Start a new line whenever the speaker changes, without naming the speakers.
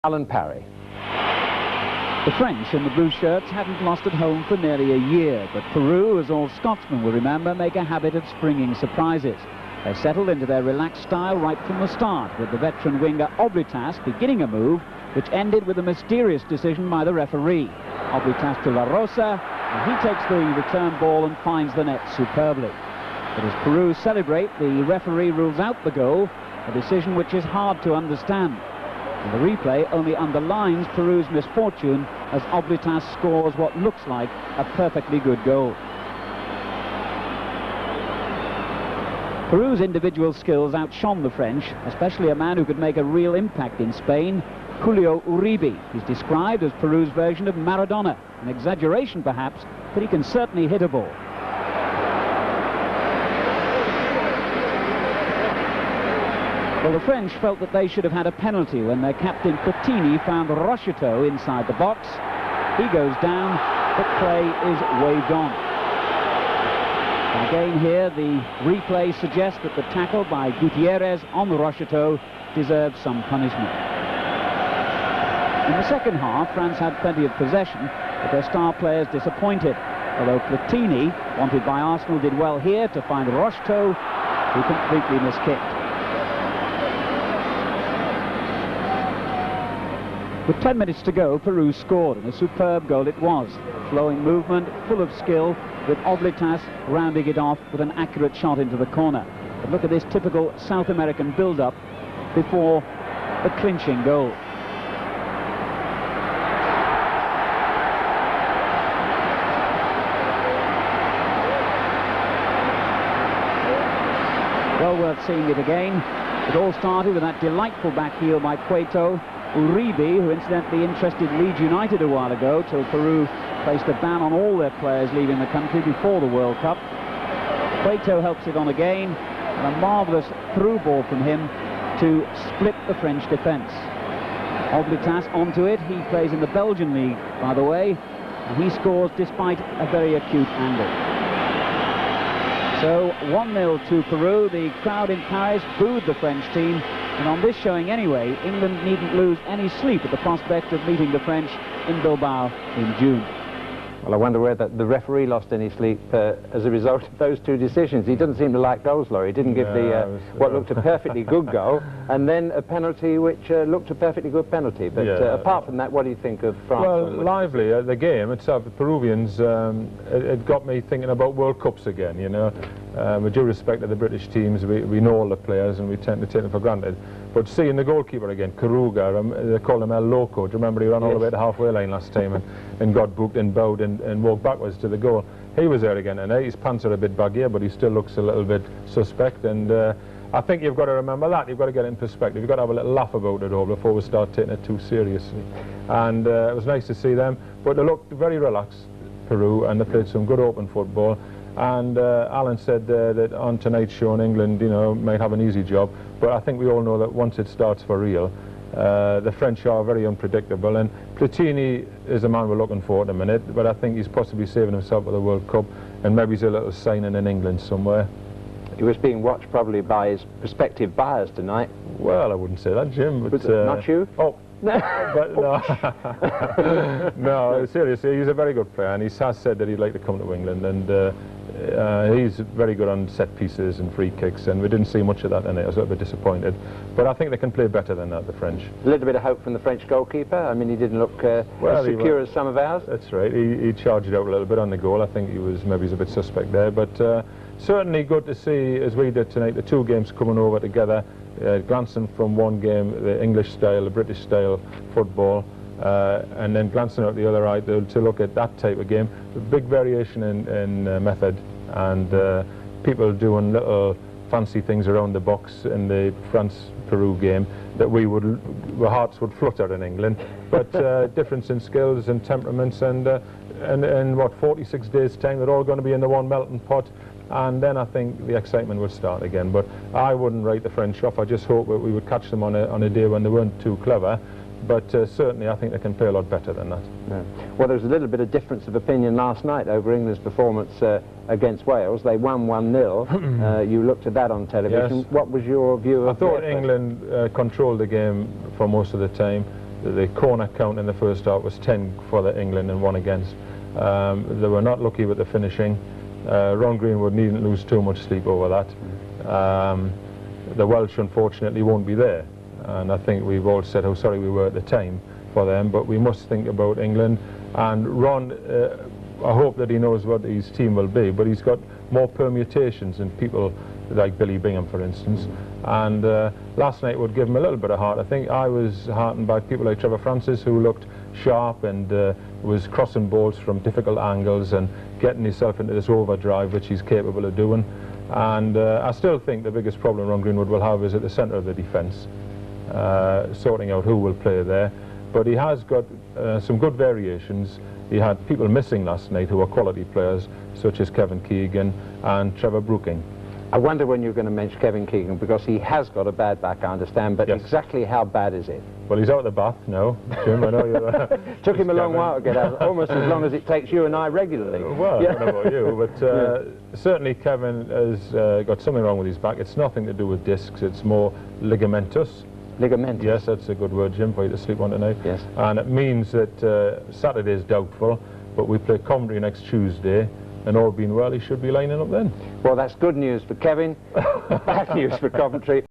Alan Parry.
The French in the blue shirts hadn't lost at home for nearly a year, but Peru, as all Scotsmen will remember, make a habit of springing surprises. They settled into their relaxed style right from the start, with the veteran winger Oblitas beginning a move which ended with a mysterious decision by the referee. Oblitas to La Rosa, and he takes the return ball and finds the net superbly. But as Peru celebrate, the referee rules out the goal, a decision which is hard to understand. And the replay only underlines Peru's misfortune as Oblitas scores what looks like a perfectly good goal. Peru's individual skills outshone the French, especially a man who could make a real impact in Spain, Julio Uribe. He's described as Peru's version of Maradona, an exaggeration perhaps, but he can certainly hit a ball. Well, the French felt that they should have had a penalty when their captain Platini found Rocheteau inside the box. He goes down, but play is waved on. Again here, the replay suggests that the tackle by Gutierrez on Rocheteau deserves some punishment. In the second half, France had plenty of possession, but their star players disappointed, although Platini, wanted by Arsenal, did well here to find Rocheteau, who completely miskicked. With 10 minutes to go, Peru scored, and a superb goal it was. Flowing movement, full of skill, with Oblitas rounding it off with an accurate shot into the corner. But look at this typical South American build-up before the clinching goal. Well worth seeing it again. It all started with that delightful back heel by Cueto. Uribe, who incidentally interested Leeds United a while ago, till Peru placed a ban on all their players leaving the country before the World Cup. Cueto helps it on again, and a marvellous through ball from him to split the French defence. Oblitas onto it. He plays in the Belgian league, by the way, and he scores despite a very acute angle. So 1-0 to Peru. The crowd in Paris booed the French team, and on this showing anyway, England needn't lose any sleep at the prospect of meeting the French in Bilbao in June.
Well, I wonder whether the referee lost any sleep as a result of those two decisions. He doesn't seem to like goals, Lawrie. He didn't give what looked a perfectly good goal, and then a penalty which looked a perfectly good penalty. But apart from that, what do you think of France?
Well, lively. The game itself, the Peruvians, it got me thinking about World Cups again, you know. With due respect to the British teams, we know all the players and we tend to take them for granted. But seeing the goalkeeper again, Karuga, they call him El Loco. Do you remember he ran all the way to the halfway line last time and got booked and bowed and walked backwards to the goal? He was there again, and his pants are a bit baggier, but he still looks a little bit suspect. And I think you've got to remember that. You've got to get it in perspective. You've got to have a little laugh about it all before we start taking it too seriously. And it was nice to see them, but they looked very relaxed, Peru, and they played some good open football. And Alan said that on tonight's show in England, you know, might have an easy job, but I think we all know that once it starts for real, the French are very unpredictable, and Platini is a man we're looking for at a minute, but I think he's possibly saving himself for the World Cup, and maybe he's a little signing in England somewhere.
He was being watched probably by his prospective buyers tonight.
Well, I wouldn't say that, Jim. But
not you?
Oh. But no, no, seriously, he's a very good player, and he has said that he'd like to come to England, and he's very good on set pieces and free kicks, and we didn't see much of that in it. I was a little bit disappointed, but I think they can play better than that, the French.
A little bit of hope from the French goalkeeper. I mean, he didn't look as secure as some of ours.
That's right, he charged it out a little bit on the goal. I think maybe he's a bit suspect there, but certainly good to see, as we did tonight, the two games coming over together. Glancing from one game, the English style, the British style football, and then glancing out the other eye to look at that type of game. A big variation in method, and people doing little fancy things around the box in the France-Peru game that our hearts would flutter in England. But difference in skills and temperaments, and in what, 46 days' time, they're all going to be in the one melting pot. And then I think the excitement would start again. But I wouldn't write the French off. I just hope that we would catch them on a day when they weren't too clever. But certainly I think they can play a lot better than that.
Yeah. Well, there was a little bit of difference of opinion last night over England's performance against Wales. They won 1-0. You looked at that on television. Yes. What was your view of
I thought England controlled the game for most of the time. The corner count in the first half was 10 for England and 1 against. They were not lucky with the finishing. Ron Greenwood needn't lose too much sleep over that. The Welsh, unfortunately, won't be there. And I think we've all said how sorry we were at the time for them, but we must think about England. And Ron, I hope that he knows what his team will be, but he's got more permutations than people like Billy Bingham, for instance. And last night would give him a little bit of heart. I think I was heartened by people like Trevor Francis, who looked sharp and was crossing balls from difficult angles and getting himself into this overdrive, which he's capable of doing. And I still think the biggest problem Ron Greenwood will have is at the centre of the defence, sorting out who will play there. But he has got some good variations. He had people missing last night who are quality players, such as Kevin Keegan and Trevor Brooking.
I wonder when you're going to mention Kevin Keegan, because he has got a bad back, I understand, but yes. Exactly how bad is it?
Well, he's out of the bath now, Jim. I know you're...
Took him a long while to get out, almost as long as it takes you and I regularly.
Well, yeah. I don't know about you, but certainly Kevin has got something wrong with his back. It's nothing to do with discs, it's more ligamentous.
Ligamentous?
Yes, that's a good word, Jim, for you to sleep on tonight.
Yes.
And it means that Saturday is doubtful, but we play Coventry next Tuesday, and all being well, he should be lining up then.
Well, that's good news for Kevin, bad news for Coventry.